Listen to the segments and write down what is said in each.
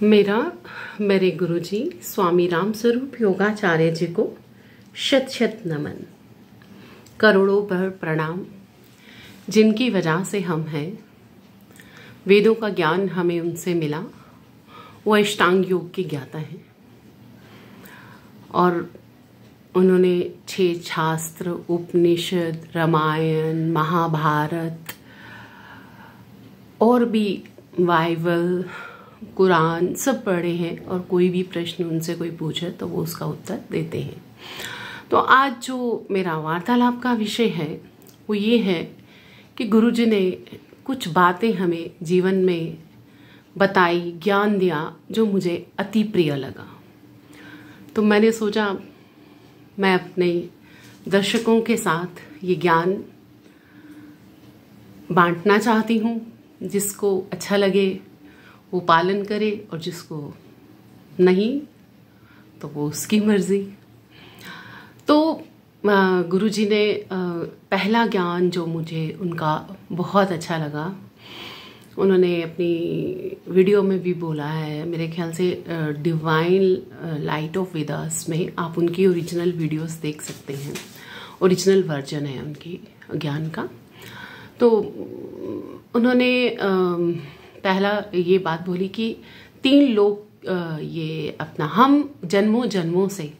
मेरा मेरे गुरुजी स्वामी राम स्वरूप योगाचार्य जी को शत शत नमन, करोड़ों पर प्रणाम, जिनकी वजह से हम हैं। वेदों का ज्ञान हमें उनसे मिला। वो अष्टांग योग के ज्ञाता हैं और उन्होंने 6 शास्त्र, उपनिषद, रामायण, महाभारत और भी बाइबल, कुरान सब पढ़े हैं और कोई भी प्रश्न उनसे कोई पूछे तो वो उसका उत्तर देते हैं। तो आज जो मेरा वार्तालाप का विषय है वो ये है कि गुरुजी ने कुछ बातें हमें जीवन में बताई, ज्ञान दिया जो मुझे अति प्रिय लगा। तो मैंने सोचा मैं अपने दर्शकों के साथ ये ज्ञान बांटना चाहती हूँ। जिसको अच्छा लगे वो पालन करे और जिसको नहीं तो वो उसकी मर्जी। तो गुरुजी ने पहला ज्ञान जो मुझे उनका बहुत अच्छा लगा, उन्होंने अपनी वीडियो में भी बोला है, मेरे ख्याल से डिवाइन लाइट ऑफ वेदास में आप उनकी ओरिजिनल वीडियोस देख सकते हैं। ओरिजिनल वर्जन है उनकी ज्ञान का। तो उन्होंने पहला ये बात बोली कि 3 लोग ये अपना हम जन्मों जन्मों से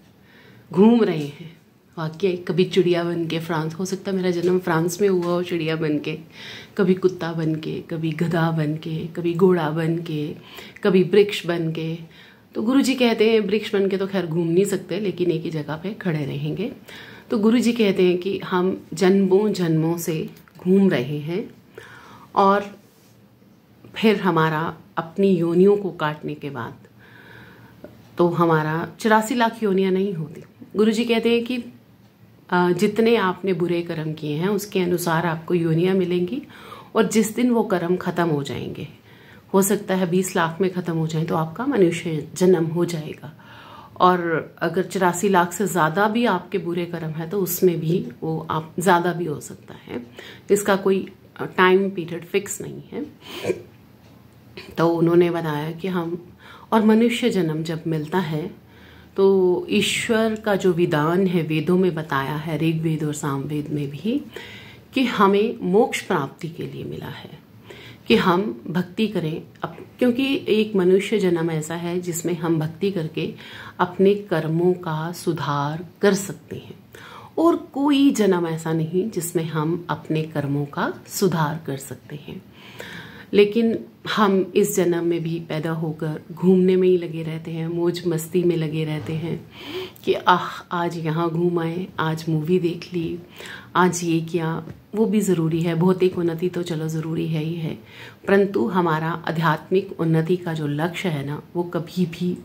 घूम रहे हैं। वाकई कभी चिड़िया बन के, फ्रांस, हो सकता है मेरा जन्म फ्रांस में हुआ हो चिड़िया बन के, कभी कुत्ता बन के, कभी गधा बन के, कभी घोड़ा बन के, कभी वृक्ष बन के। तो गुरुजी कहते हैं वृक्ष बन के तो खैर घूम नहीं सकते, लेकिन एक ही जगह पे खड़े रहेंगे। तो गुरुजी कहते हैं कि हम जन्मों जन्मों से घूम रहे हैं और फिर हमारा अपनी योनियों को काटने के बाद तो हमारा 84 लाख योनियां नहीं होती। गुरुजी कहते हैं कि जितने आपने बुरे कर्म किए हैं उसके अनुसार आपको योनियां मिलेंगी और जिस दिन वो कर्म खत्म हो जाएंगे, हो सकता है 20 लाख में खत्म हो जाए तो आपका मनुष्य जन्म हो जाएगा। और अगर 84 लाख से ज़्यादा भी आपके बुरे कर्म है तो उसमें भी वो आप ज़्यादा भी हो सकता है। इसका कोई टाइम पीरियड फिक्स नहीं है। तो उन्होंने बताया कि हम और मनुष्य जन्म जब मिलता है तो ईश्वर का जो विधान है वेदों में बताया है, ऋग्वेद और सामवेद में भी, कि हमें मोक्ष प्राप्ति के लिए मिला है कि हम भक्ति करें। क्योंकि एक मनुष्य जन्म ऐसा है जिसमें हम भक्ति करके अपने कर्मों का सुधार कर सकते हैं और कोई जन्म ऐसा नहीं जिसमें हम अपने कर्मों का सुधार कर सकते हैं। लेकिन हम इस जन्म में भी पैदा होकर घूमने में ही लगे रहते हैं, मौज मस्ती में लगे रहते हैं कि आज यहाँ घूम आए, आज मूवी देख ली, आज ये किया। वो भी ज़रूरी है, भौतिक उन्नति तो चलो ज़रूरी है ही है, परंतु हमारा आध्यात्मिक उन्नति का जो लक्ष्य है ना वो कभी भी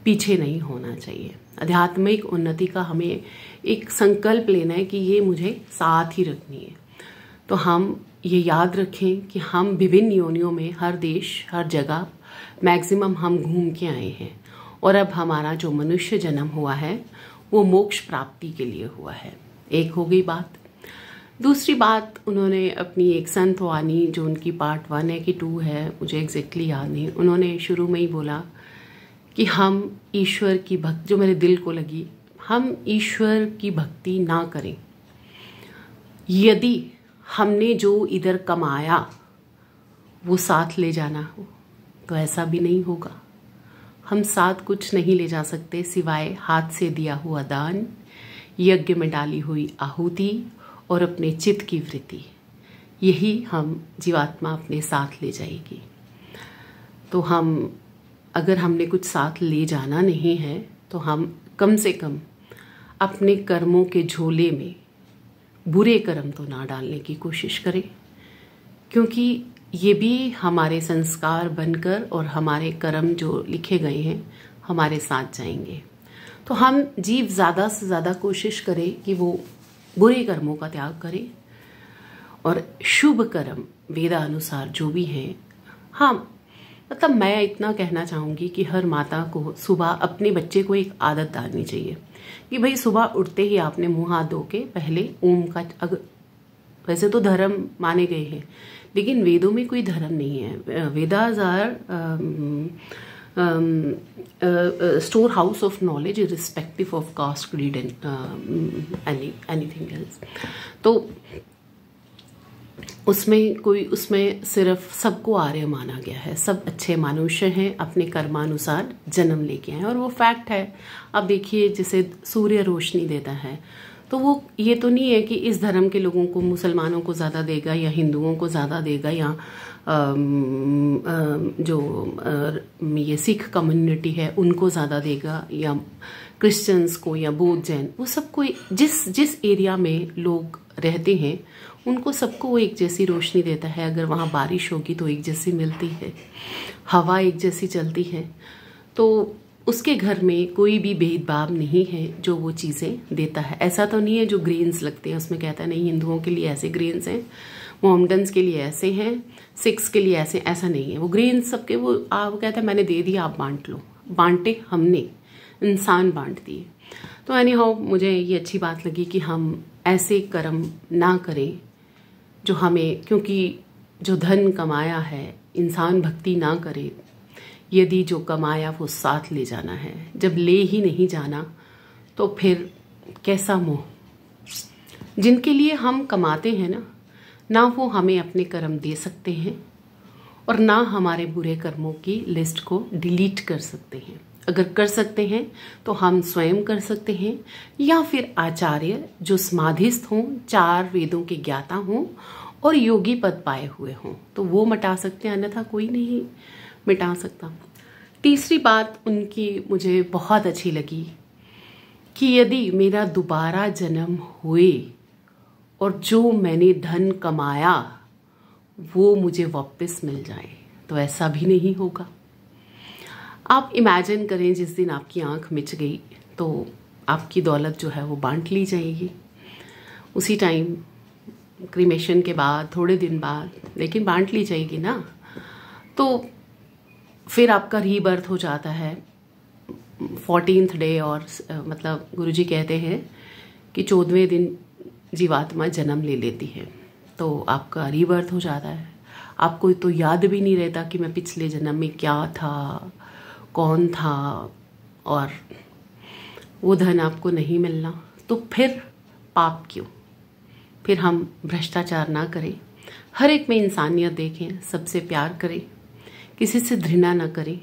पीछे नहीं होना चाहिए। आध्यात्मिक उन्नति का हमें एक संकल्प लेना है कि ये मुझे साथ ही रखनी है। तो हम ये याद रखें कि हम विभिन्न योनियों में, हर देश, हर जगह मैक्सिमम हम घूम के आए हैं और अब हमारा जो मनुष्य जन्म हुआ है वो मोक्ष प्राप्ति के लिए हुआ है। एक हो गई बात। दूसरी बात, उन्होंने अपनी एक संत वाणी जो उनकी पार्ट 1 है कि 2 है, मुझे एग्जैक्टली याद नहीं, उन्होंने शुरू में ही बोला कि हम ईश्वर की भक्ति, जो मेरे दिल को लगी, हम ईश्वर की भक्ति ना करें यदि हमने जो इधर कमाया वो साथ ले जाना हो तो ऐसा भी नहीं होगा। हम साथ कुछ नहीं ले जा सकते सिवाय हाथ से दिया हुआ दान, यज्ञ में डाली हुई आहुति और अपने चित्त की वृत्ति। यही हम जीवात्मा अपने साथ ले जाएगी। तो हम अगर हमने कुछ साथ ले जाना नहीं है तो हम कम से कम अपने कर्मों के झोले में बुरे कर्म तो ना डालने की कोशिश करें, क्योंकि ये भी हमारे संस्कार बनकर और हमारे कर्म जो लिखे गए हैं हमारे साथ जाएंगे। तो हम जीव ज़्यादा से ज़्यादा कोशिश करें कि वो बुरे कर्मों का त्याग करें और शुभ कर्म वेदानुसार जो भी हैं। हाँ, मतलब मैं इतना कहना चाहूँगी कि हर माता को सुबह अपने बच्चे को एक आदत डालनी चाहिए कि भाई सुबह उठते ही आपने मुंह हाथ धो के पहले ओम का, अगर वैसे तो धर्म माने गए हैं लेकिन वेदों में कोई धर्म नहीं है। Vedas are store house of knowledge irrespective of caste, creed and anything else. तो उसमें सिर्फ सबको आर्य माना गया है, सब अच्छे मनुष्य हैं, अपने कर्मानुसार जन्म लेके आए और वो फैक्ट है। अब देखिए जैसे सूर्य रोशनी देता है तो वो ये तो नहीं है कि इस धर्म के लोगों को मुसलमानों को ज़्यादा देगा या हिंदुओं को ज़्यादा देगा या ये सिख कम्युनिटी है उनको ज़्यादा देगा या क्रिश्चियंस को या बौद्ध जैन, वो सबको जिस एरिया में लोग रहते हैं उनको सबको वो एक जैसी रोशनी देता है। अगर वहाँ बारिश होगी तो एक जैसी मिलती है, हवा एक जैसी चलती है, तो उसके घर में कोई भी भेदभाव नहीं है जो वो चीज़ें देता है। ऐसा तो नहीं है जो ग्रेन्स लगते हैं उसमें कहता है नहीं हिंदुओं के लिए ऐसे ग्रेन्स हैं, मोहम्मडन्स के लिए ऐसे हैं, सिख्स के लिए ऐसे, ऐसा नहीं है। वो ग्रेन्स सबके वो कहता है मैंने दे दिया आप बांट लो, बांटे हमने, इंसान बांट दिए। तो एनी हाउ मुझे ये अच्छी बात लगी कि हम ऐसे कर्म ना करें जो हमें, क्योंकि जो धन कमाया है इंसान भक्ति ना करे, यदि जो कमाया वो साथ ले जाना है, जब ले ही नहीं जाना तो फिर कैसा मोह। जिनके लिए हम कमाते हैं ना वो हमें अपने कर्म दे सकते हैं और ना हमारे बुरे कर्मों की लिस्ट को डिलीट कर सकते हैं। अगर कर सकते हैं तो हम स्वयं कर सकते हैं या फिर आचार्य जो समाधिस्थ हों, 4 वेदों के ज्ञाता हों और योगी पद पाए हुए हों तो वो मिटा सकते हैं, अन्यथा कोई नहीं मिटा सकता। तीसरी बात उनकी मुझे बहुत अच्छी लगी कि यदि मेरा दोबारा जन्म हुए और जो मैंने धन कमाया वो मुझे वापस मिल जाए, तो ऐसा भी नहीं होगा। आप इमेजिन करें जिस दिन आपकी आंख मिच गई तो आपकी दौलत जो है वो बांट ली जाएगी उसी टाइम, क्रीमेशन के बाद थोड़े दिन बाद, लेकिन बांट ली जाएगी ना। तो फिर आपका रीबर्थ हो जाता है 14th डे, और मतलब गुरुजी कहते हैं कि 14वें दिन जीवात्मा जन्म ले लेती है, तो आपका रीबर्थ हो जाता है। आपको तो याद भी नहीं रहता कि मैं पिछले जन्म में क्या था, कौन था, और वो धन आपको नहीं मिलना, तो फिर पाप क्यों। फिर हम भ्रष्टाचार ना करें, हर एक में इंसानियत देखें, सबसे प्यार करें, किसी से घृणा ना करें।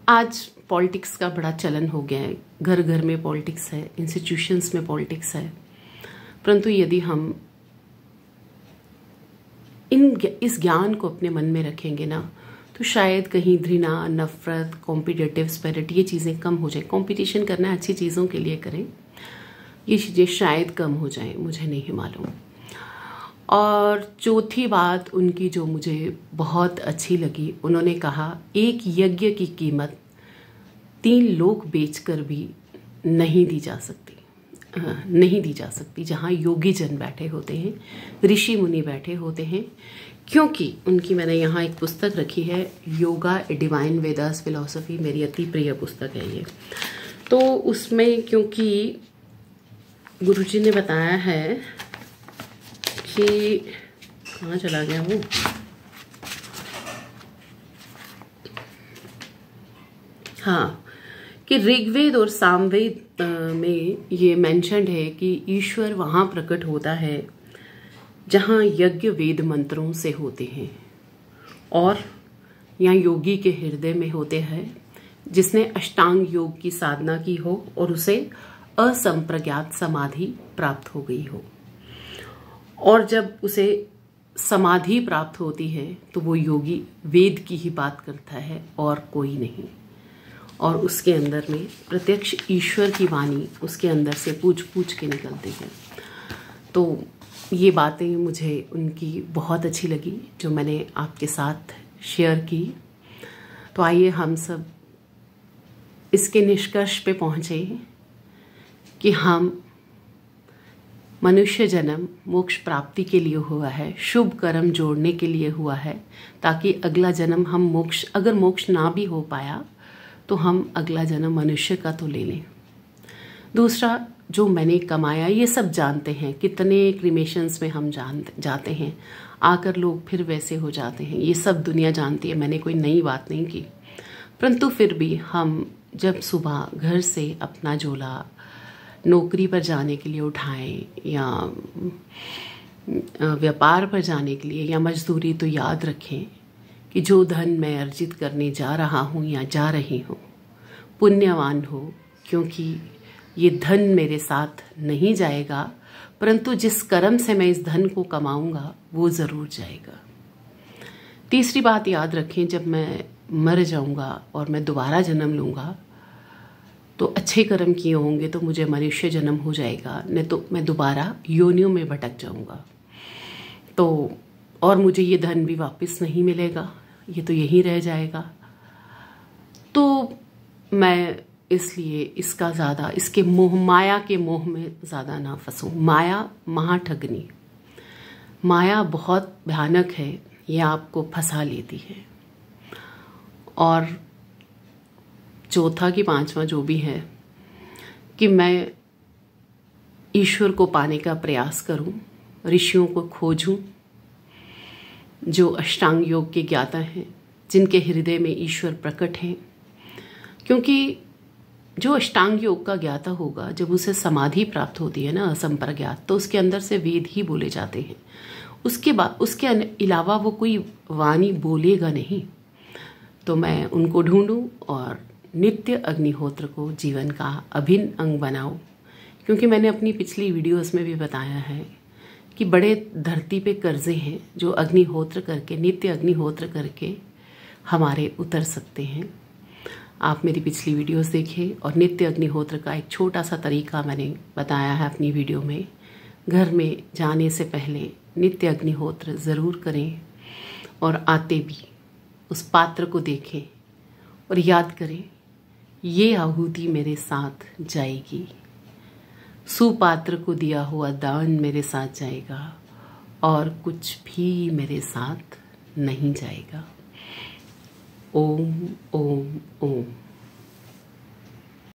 आज पॉलिटिक्स का बड़ा चलन हो गया है, घर घर में पॉलिटिक्स है, इंस्टीट्यूशंस में पॉलिटिक्स है, परंतु यदि हम इस ज्ञान को अपने मन में रखेंगे ना तो शायद कहीं घृणा, नफरत, कॉम्पिटिटिव स्पिरिट ये चीज़ें कम हो जाए। कंपटीशन करना अच्छी चीज़ों के लिए करें, ये चीज़ें शायद कम हो जाएं, मुझे नहीं मालूम। और चौथी बात उनकी जो मुझे बहुत अच्छी लगी, उन्होंने कहा एक यज्ञ की कीमत 3 लोक बेचकर भी नहीं दी जा सकती, जहाँ योगी जन बैठे होते हैं, ऋषि मुनि बैठे होते हैं। क्योंकि उनकी मैंने यहाँ एक पुस्तक रखी है, yoga a divine Vedas philosophy, मेरी अति प्रिय पुस्तक है ये। तो उसमें क्योंकि गुरुजी ने बताया है कि कहाँ चला गया वो, हाँ, कि ऋग्वेद और सामवेद में ये मेंशन्ड है कि ईश्वर वहाँ प्रकट होता है जहाँ यज्ञ वेद मंत्रों से होते हैं और यहाँ योगी के हृदय में होते हैं जिसने अष्टांग योग की साधना की हो और उसे असंप्रज्ञात समाधि प्राप्त हो गई हो। और जब उसे समाधि प्राप्त होती है तो वो योगी वेद की ही बात करता है और कोई नहीं, और उसके अंदर में प्रत्यक्ष ईश्वर की वाणी उसके अंदर से पूछ पूछ के निकलती है। तो ये बातें मुझे उनकी बहुत अच्छी लगी जो मैंने आपके साथ शेयर की। तो आइए हम सब इसके निष्कर्ष पे पहुँचे कि हम मनुष्य जन्म मोक्ष प्राप्ति के लिए हुआ है, शुभ कर्म जोड़ने के लिए हुआ है, ताकि अगला जन्म हम मोक्ष, अगर मोक्ष ना भी हो पाया तो हम अगला जन्म मनुष्य का तो ले लें। दूसरा, जो मैंने कमाया ये सब जानते हैं, कितने क्रिमेशंस में हम जाते हैं, आकर लोग फिर वैसे हो जाते हैं, ये सब दुनिया जानती है, मैंने कोई नई बात नहीं की। परंतु फिर भी हम जब सुबह घर से अपना झोला नौकरी पर जाने के लिए उठाएं या व्यापार पर जाने के लिए या मजदूरी, तो याद रखें कि जो धन मैं अर्जित करने जा रहा हूँ या जा रही हूँ पुण्यवान हो, क्योंकि ये धन मेरे साथ नहीं जाएगा, परंतु जिस कर्म से मैं इस धन को कमाऊंगा वो ज़रूर जाएगा। तीसरी बात याद रखें, जब मैं मर जाऊंगा और मैं दोबारा जन्म लूँगा तो अच्छे कर्म किए होंगे तो मुझे मनुष्य जन्म हो जाएगा, नहीं तो मैं दोबारा योनियों में भटक जाऊंगा। तो और मुझे ये धन भी वापस नहीं मिलेगा, ये तो यहीं रह जाएगा। तो मैं इसलिए इसका ज़्यादा, इसके मोह, माया के मोह में ज़्यादा ना फंसूं। माया महाठगनी, माया बहुत भयानक है, ये आपको फंसा लेती है। और चौथा कि पांचवा जो भी है कि मैं ईश्वर को पाने का प्रयास करूं, ऋषियों को खोजूं जो अष्टांग योग के ज्ञाता हैं, जिनके हृदय में ईश्वर प्रकट हैं। क्योंकि जो अष्टांग योग का ज्ञाता होगा, जब उसे समाधि प्राप्त होती है ना, असंप्रज्ञात, तो उसके अंदर से वेद ही बोले जाते हैं। उसके अलावा वो कोई वाणी बोलेगा नहीं। तो मैं उनको ढूंढूं और नित्य अग्निहोत्र को जीवन का अभिन्न अंग बनाऊं। क्योंकि मैंने अपनी पिछली वीडियोस में भी बताया है कि बड़े धरती पे कर्जे हैं जो अग्निहोत्र करके, नित्य अग्निहोत्र करके हमारे उतर सकते हैं। आप मेरी पिछली वीडियोस देखें और नित्य अग्निहोत्र का एक छोटा सा तरीका मैंने बताया है अपनी वीडियो में। घर में जाने से पहले नित्य अग्निहोत्र ज़रूर करें और आते भी उस पात्र को देखें और याद करें, ये आहुति मेरे साथ जाएगी, सुपात्र को दिया हुआ दान मेरे साथ जाएगा और कुछ भी मेरे साथ नहीं जाएगा। ओम ओम ओम।